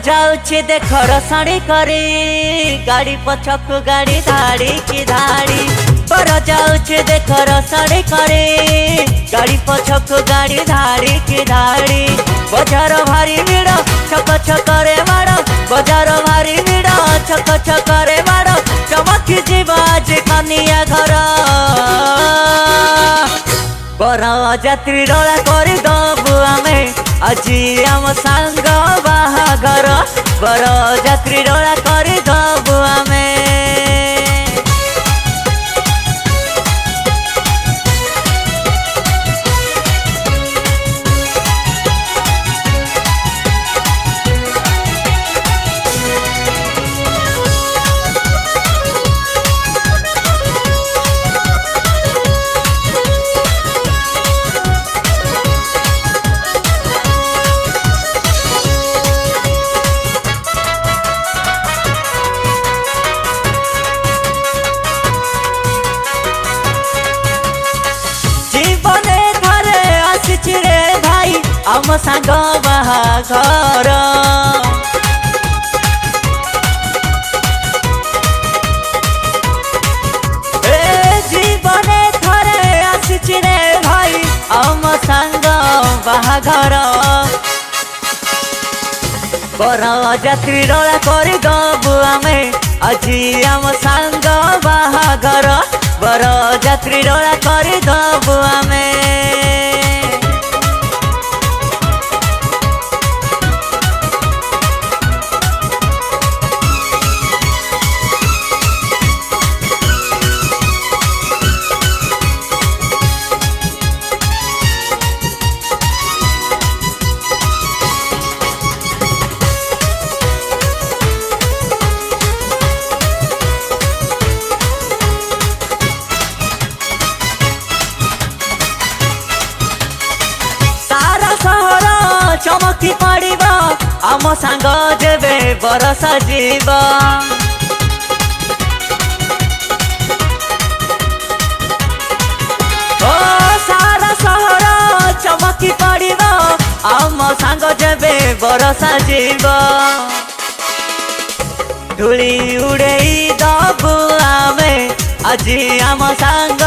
जाऊे देख रसाणी करे गाड़ी पछक गाड़ी धाड़ी की धाड़ी पर जाऊे देख रसाणी करे गाड़ी पछक गाड़ी धाड़ी की धाड़ी बजार भारी भिड़ छक छकरे माड़ बजार भारी भिड़ छक छकरे माड़ चमकी जीवा आज कनिया घर बर जात्री रला कर दबु आमे আজি आम सांग बाहागर बर जात्री रला कर दबु आमे आम सांग बाहागर जीवने थरे आसिछि रे भाई आम सांग बाहागर बर जात्री रला कर दबु आमे আজি आम सांग बाहागर बर जात्री रला कर दबु आमे चमकी पड़िबा आम सांग जेबे बरसा जीवा ओ सारा सहर चमकी पड़िबा आम सांग जेबे बरसा जीवा धूली उड़ेई दबु आमे আজি आम सांग